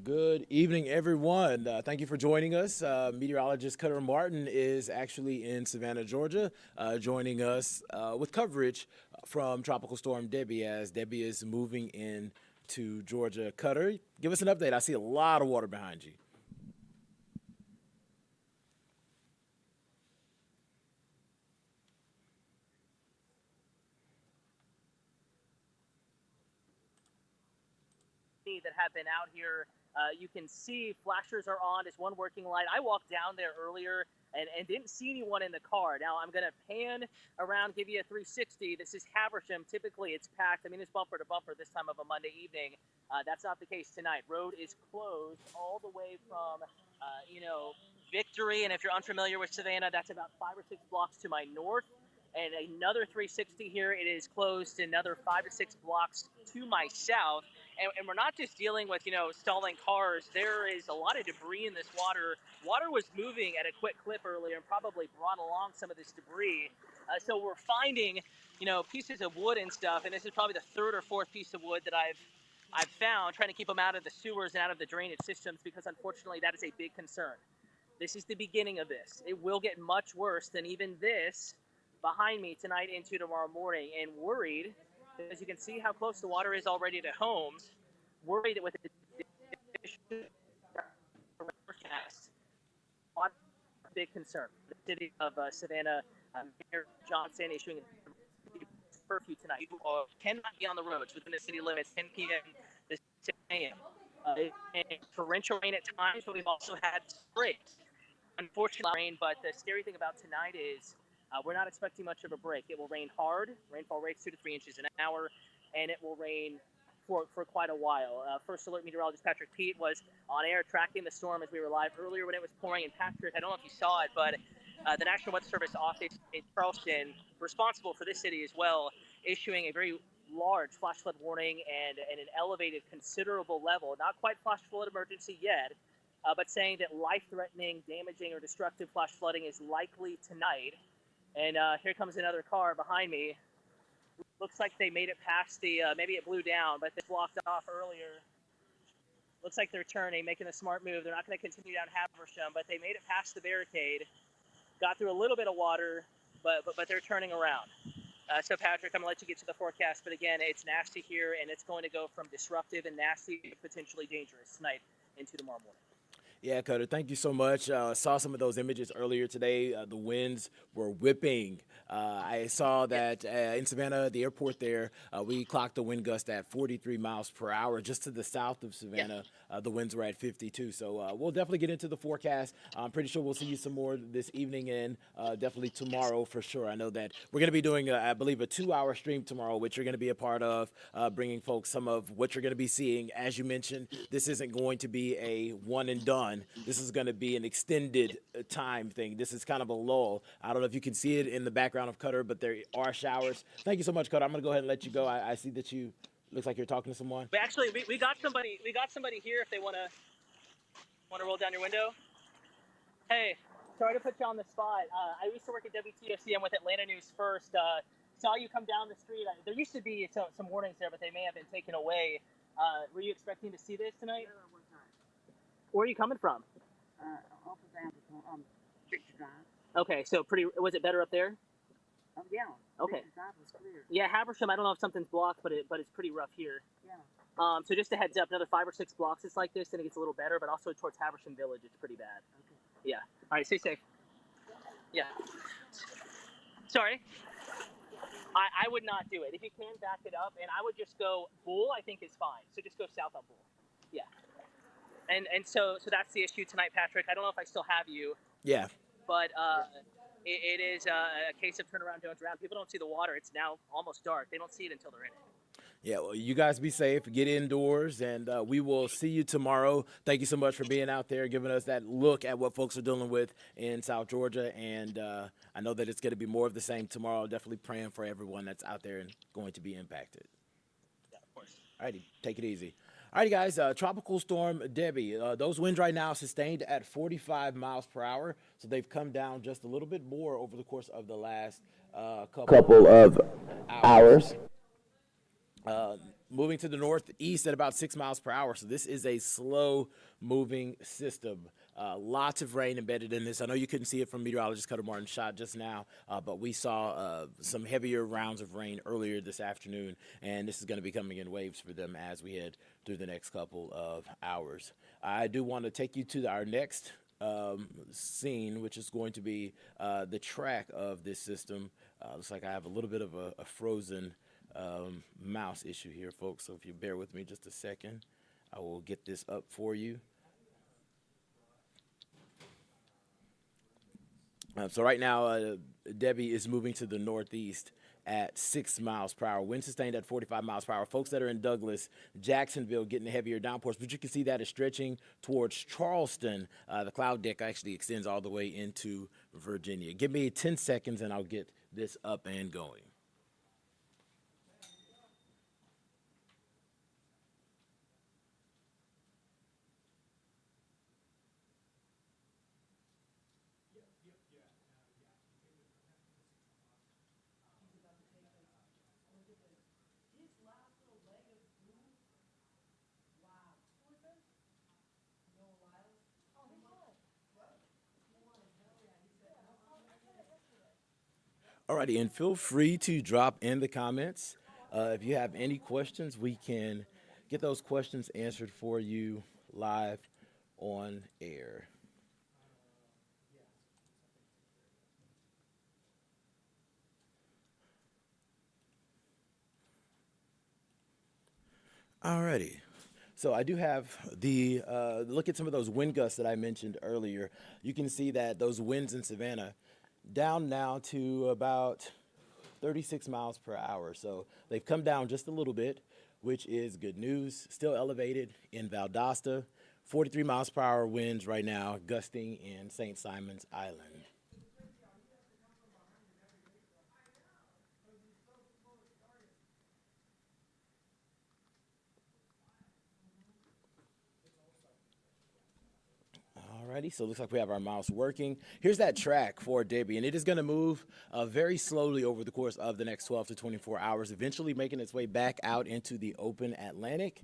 Good evening, everyone. Thank you for joining us. Meteorologist Cutter Martin is actually in Savannah, Georgia, joining us with coverage from Tropical Storm Debby as Debby is moving in to Georgia. Cutter, give us an update. I see a lot of water behind you. That have been out here. You can see flashers are on. There's one working light. I walked down there earlier and didn't see anyone in the car. Now I'm going to pan around, give you a 360. This is Haversham. Typically it's packed. I mean, it's bumper to bumper this time of a Monday evening. That's not the case tonight. Road is closed all the way from, Victory. And if you're unfamiliar with Savannah, that's about 5 or 6 blocks to my north. And another 360 here. It is closed another 5 to 6 blocks to my south. And we're not just dealing with, stalling cars. There is a lot of debris in this water. Water was moving at a quick clip earlier and probably brought along some of this debris. So we're finding, pieces of wood and stuff. And this is probably the third or fourth piece of wood that I've found, trying to keep them out of the sewers and out of the drainage systems, because unfortunately that is a big concern. This is the beginning of this. It will get much worse than even this behind me tonight into tomorrow morning, and worried, as you can see how close the water is already to homes, worried that with the forecast, a big concern. The city of Savannah, Mayor Johnson issuing a curfew tonight. You cannot be on the roads within the city limits 10 p.m. to 6 a.m. And torrential rain at times, but we've also had sprays. Unfortunately, rain, but the scary thing about tonight is we're not expecting much of a break. It will rain hard. Rainfall rates 2 to 3 inches an hour, and it will rain for quite a while. First Alert meteorologist Patrick Pete was on air tracking the storm as we were live earlier when it was pouring. And Patrick, I don't know if you saw it, but the National Weather Service office in Charleston, responsible for this city as well, issuing a very large flash flood warning and an elevated considerable level. Not quite flash flood emergency yet, but saying that life-threatening, damaging, or destructive flash flooding is likely tonight. And here comes another car behind me. Looks like they made it past the, maybe it blew down, but they blocked off earlier. Looks like they're turning, making a smart move. They're not going to continue down Haversham, but they made it past the barricade, got through a little bit of water, but they're turning around. So, Patrick, I'm going to let you get to the forecast, but again, it's nasty here, and it's going to go from disruptive and nasty to potentially dangerous tonight into tomorrow morning. Yeah, Cutter, thank you so much. Saw some of those images earlier today. The winds were whipping. I saw that in Savannah, the airport there, we clocked the wind gust at 43 miles per hour. Just to the south of Savannah, the winds were at 52. So we'll definitely get into the forecast. I'm pretty sure we'll see you some more this evening and definitely tomorrow for sure. I know that we're going to be doing, I believe, a 2-hour stream tomorrow, which you're going to be a part of, bringing folks some of what you're going to be seeing. As you mentioned, this isn't going to be a one and done. This is going to be an extended time thing. This is kind of a lull. I don't know if you can see it in the background of Cutter, but there are showers. Thank you so much, Cutter. I'm going to go ahead and let you go. I see that you looks like you're talking to someone. But actually, we got somebody here if they want to roll down your window. Hey, sorry to put you on the spot. I used to work at WTFCM with Atlanta News First. Saw you come down the street. There used to be some warnings there, but they may have been taken away. Were you expecting to see this tonight? Where are you coming from? Off of Amazon, Victor Drive. Okay, so was it better up there? Oh, yeah. Okay. Victor Drive was clear. Yeah, Haversham, I don't know if something's blocked, but it's pretty rough here. Yeah. So just a heads up, another 5 or 6 blocks it's like this, then it gets a little better, but also towards Haversham Village, it's pretty bad. Okay. Yeah. All right, stay safe. Yeah. Sorry. I would not do it. If you can, back it up, and I would just go Bull, I think is fine. So just go south on Bull. Yeah. And so that's the issue tonight, Patrick. I don't know if I still have you. Yeah. But it is a case of turn around, don't drown. People don't see the water. It's now almost dark. They don't see it until they're in it. Yeah, well, you guys be safe, get indoors, and we will see you tomorrow. Thank you so much for being out there, giving us that look at what folks are dealing with in South Georgia. And I know that it's going to be more of the same tomorrow. Definitely praying for everyone that's out there and going to be impacted. Yeah, of course. All righty, take it easy. All right, guys, Tropical Storm Debby. Those winds right now sustained at 45 miles per hour, so they've come down just a little bit more over the course of the last couple of hours. moving to the northeast at about 6 miles per hour. So this is a slow moving system. Lots of rain embedded in this. I know you couldn't see it from meteorologist Cutter Martin's shot just now, but we saw some heavier rounds of rain earlier this afternoon, and this is going to be coming in waves for them as we head through the next couple of hours. I do want to take you to our next scene, which is going to be the track of this system. Looks like I have a little bit of a frozen mouse issue here, folks. So if you bear with me just a second, I will get this up for you. So right now, Debby is moving to the northeast at 6 miles per hour. Wind sustained at 45 miles per hour. Folks that are in Douglas, Jacksonville getting the heavier downpours, but you can see that is stretching towards Charleston. The cloud deck actually extends all the way into Virginia. Give me 10 seconds and I'll get this up and going. Alrighty, and feel free to drop in the comments. If you have any questions, we can get those questions answered for you live on air. Alrighty. So I do have the look at some of those wind gusts that I mentioned earlier. You can see that those winds in Savannah down now to about 36 miles per hour. So they've come down just a little bit, which is good news. Still elevated in Valdosta, 43 miles per hour winds right now, gusting in St. Simon's Island. Alrighty, so it looks like we have our mouse working. Here's that track for Debby, and it is going to move very slowly over the course of the next 12 to 24 hours, eventually making its way back out into the open Atlantic.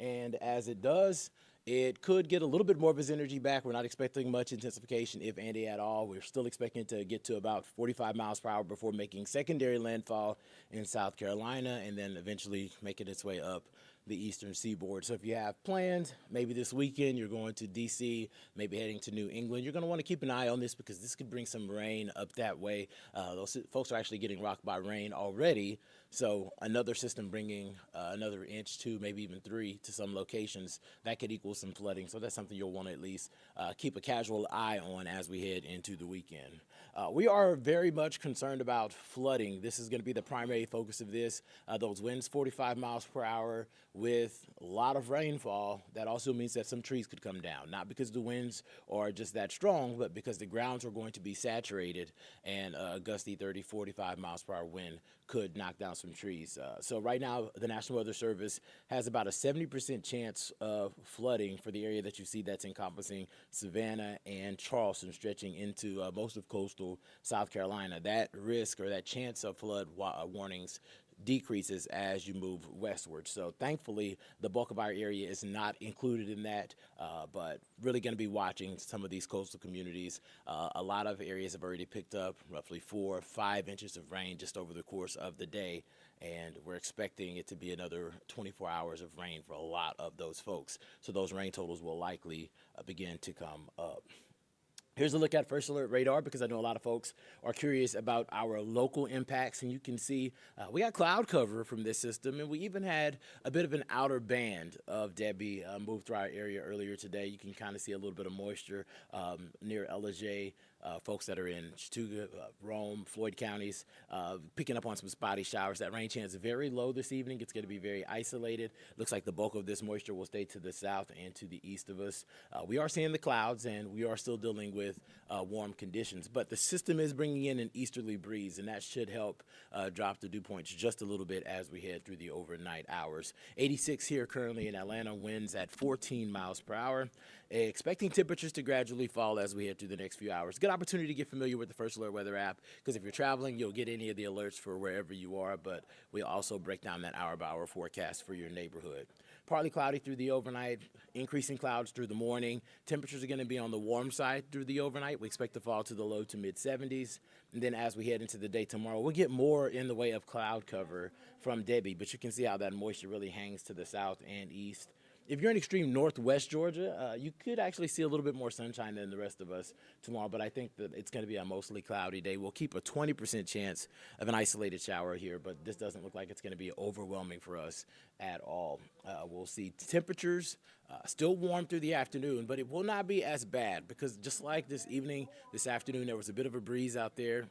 And as it does, it could get a little bit more of its energy back. We're not expecting much intensification, if any at all. We're still expecting to get to about 45 miles per hour before making secondary landfall in South Carolina and then eventually making its way up the eastern seaboard. So if you have plans, maybe this weekend you're going to D.C., maybe heading to New England, you're going to want to keep an eye on this because this could bring some rain up that way. Those folks are actually getting rocked by rain already. So another system bringing another inch, 2, maybe even 3 to some locations, that could equal some flooding. So that's something you'll want to at least keep a casual eye on as we head into the weekend. We are very much concerned about flooding. This is going to be the primary focus of this. Those winds 45 miles per hour with a lot of rainfall. That also means that some trees could come down, not because the winds are just that strong, but because the grounds are going to be saturated and a gusty 30, 45 miles per hour wind could knock down some trees. So right now, the National Weather Service has about a 70% chance of flooding for the area that you see that's encompassing Savannah and Charleston, stretching into most of coastal South Carolina. That risk or that chance of flood warnings decreases as you move westward. So thankfully, the bulk of our area is not included in that, but really going to be watching some of these coastal communities. A lot of areas have already picked up roughly 4 or 5 inches of rain just over the course of the day, and we're expecting it to be another 24 hours of rain for a lot of those folks. So those rain totals will likely begin to come up. Here's a look at First Alert Radar because I know a lot of folks are curious about our local impacts, and you can see we got cloud cover from this system, and we even had a bit of an outer band of Debby move through our area earlier today. You can kind of see a little bit of moisture near Ellijay. Folks that are in Chattooga, Rome, Floyd counties, picking up on some spotty showers. That rain chance is very low this evening. It's going to be very isolated. Looks like the bulk of this moisture will stay to the south and to the east of us. We are seeing the clouds, and we are still dealing with warm conditions. But the system is bringing in an easterly breeze, and that should help drop the dew points just a little bit as we head through the overnight hours. 86 here currently in Atlanta, winds at 14 miles per hour. Expecting temperatures to gradually fall as we head through the next few hours. Good opportunity to get familiar with the First Alert Weather app, because if you're traveling, you'll get any of the alerts for wherever you are, but we also break down that hour-by-hour forecast for your neighborhood. Partly cloudy through the overnight, increasing clouds through the morning. Temperatures are going to be on the warm side through the overnight. We expect to fall to the low to mid-70s. And then as we head into the day tomorrow, we'll get more in the way of cloud cover from Debby, but you can see how that moisture really hangs to the south and east. If you're in extreme northwest Georgia, you could actually see a little bit more sunshine than the rest of us tomorrow, but I think that it's going to be a mostly cloudy day. We'll keep a 20% chance of an isolated shower here, but this doesn't look like it's going to be overwhelming for us at all. We'll see temperatures still warm through the afternoon, but it will not be as bad, because just like this evening, this afternoon, there was a bit of a breeze out there.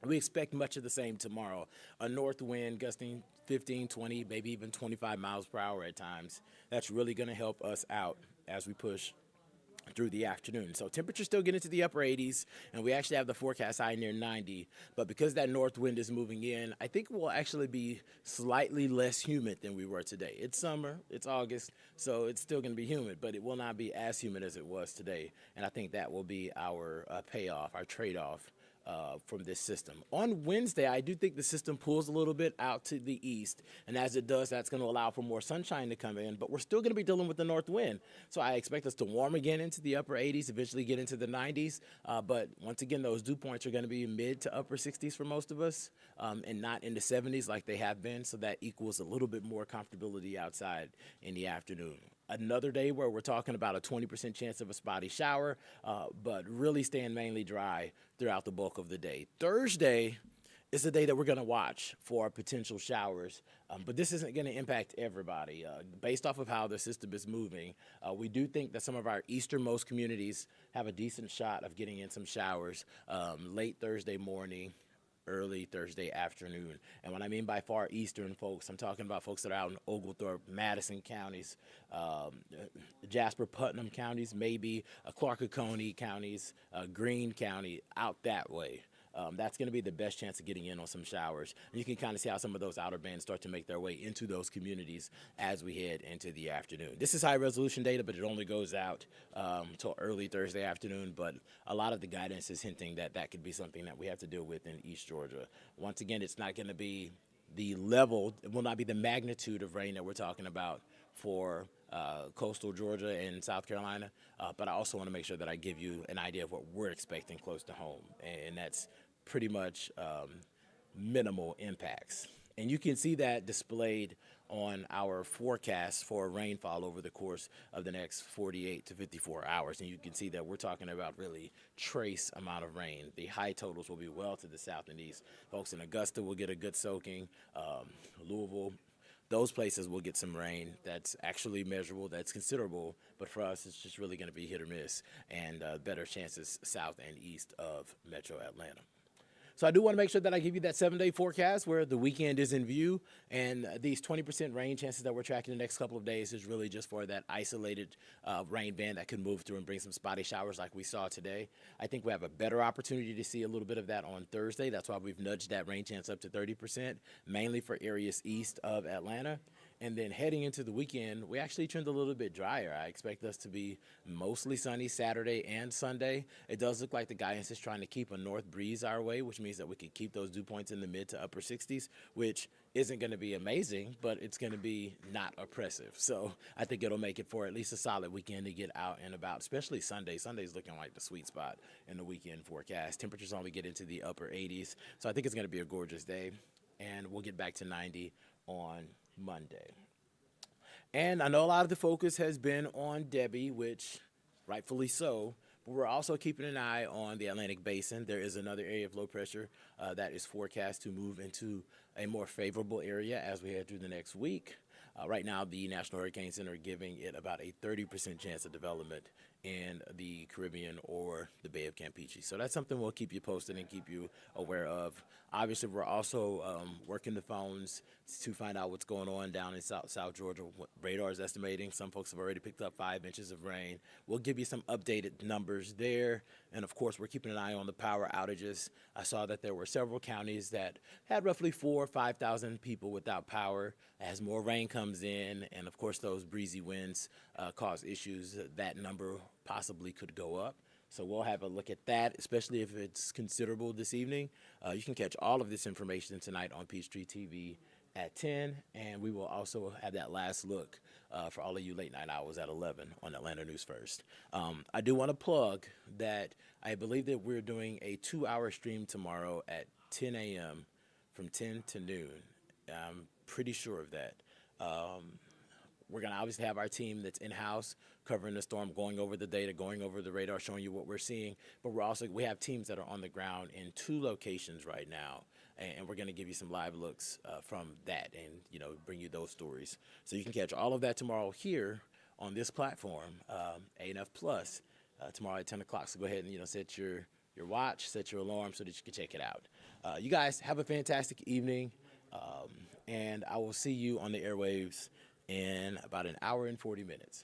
We expect much of the same tomorrow. A north wind gusting 15, 20, maybe even 25 miles per hour at times. That's really going to help us out as we push through the afternoon. So temperatures still get into the upper 80s, and we actually have the forecast high near 90. But because that north wind is moving in, I think we'll actually be slightly less humid than we were today. It's summer, it's August, so it's still going to be humid, but it will not be as humid as it was today. And I think that will be our payoff, our trade-off from this system. On Wednesday, I do think the system pulls a little bit out to the east, and as it does, that's going to allow for more sunshine to come in, but we're still going to be dealing with the north wind. So I expect us to warm again into the upper 80s, eventually get into the 90s, but once again, those dew points are going to be mid to upper 60s for most of us, and not in the 70s like they have been, so that equals a little bit more comfortability outside in the afternoon. Another day where we're talking about a 20% chance of a spotty shower, but really staying mainly dry throughout the bulk of the day. Thursday is the day that we're going to watch for potential showers, but this isn't going to impact everybody. Based off of how the system is moving, we do think that some of our easternmost communities have a decent shot of getting in some showers late Thursday morning, early Thursday afternoon. And when I mean by far eastern folks, I'm talking about folks that are out in Oglethorpe, Madison counties, Jasper, Putnam counties, maybe Clark Oconee counties, Greene County, out that way. That's going to be the best chance of getting in on some showers. And you can kind of see how some of those outer bands start to make their way into those communities as we head into the afternoon. This is high resolution data, but it only goes out till early Thursday afternoon. But a lot of the guidance is hinting that that could be something that we have to deal with in East Georgia. Once again, it's not going to be the level, it will not be the magnitude of rain that we're talking about for coastal Georgia and South Carolina, but I also want to make sure that I give you an idea of what we're expecting close to home, and that's pretty much minimal impacts. And you can see that displayed on our forecast for rainfall over the course of the next 48 to 54 hours. And you can see that we're talking about really trace amount of rain. The high totals will be well to the south and east. Folks in Augusta will get a good soaking. Louisville, those places will get some rain that's actually measurable, that's considerable, but for us it's just really going to be hit or miss, and better chances south and east of metro Atlanta. So I do want to make sure that I give you that 7-day forecast where the weekend is in view, and these 20% rain chances that we're tracking the next couple of days is really just for that isolated rain band that could move through and bring some spotty showers like we saw today. I think we have a better opportunity to see a little bit of that on Thursday. That's why we've nudged that rain chance up to 30%, mainly for areas east of Atlanta. And then heading into the weekend, we actually trend a little bit drier. I expect us to be mostly sunny Saturday and Sunday. It does look like the guidance is trying to keep a north breeze our way, which means that we could keep those dew points in the mid to upper 60s, which isn't going to be amazing, but it's going to be not oppressive. So I think it'll make it for at least a solid weekend to get out and about, especially Sunday. Sunday's looking like the sweet spot in the weekend forecast. Temperatures only get into the upper 80s, so I think it's going to be a gorgeous day, and we'll get back to 90 on Monday. And I know a lot of the focus has been on Debby, which rightfully so, but we're also keeping an eye on the Atlantic Basin. There is another area of low pressure that is forecast to move into a more favorable area as we head through the next week. Right now, the National Hurricane Center are giving it about a 30% chance of development in the Caribbean or the Bay of Campeche. So that's something we'll keep you posted and keep you aware of. Obviously, we're also working the phones to find out what's going on down in South Georgia. What radar is estimating. Some folks have already picked up 5 inches of rain. We'll give you some updated numbers there. And of course, we're keeping an eye on the power outages. I saw that there were several counties that had roughly 4,000 or 5,000 people without power. As more rain comes in, and of course those breezy winds cause issues, that number possibly could go up. So we'll have a look at that, especially if it's considerable this evening. You can catch all of this information tonight on Peachtree TV at 10, and we will also have that last look for all of you late night hours at 11 on Atlanta News First. I do want to plug that I believe that we're doing a 2-hour stream tomorrow at 10 a.m. from 10 to noon. I'm pretty sure of that. We're going to obviously have our team that's in-house covering the storm, going over the data, going over the radar, showing you what we're seeing. But we have teams that are on the ground in 2 locations right now, and we're going to give you some live looks from that and, bring you those stories. So you can catch all of that tomorrow here on this platform, A&F Plus, tomorrow at 10 o'clock. So go ahead and, set your watch, set your alarm so that you can check it out. You guys have a fantastic evening, and I will see you on the airwaves in about an hour and 40 minutes.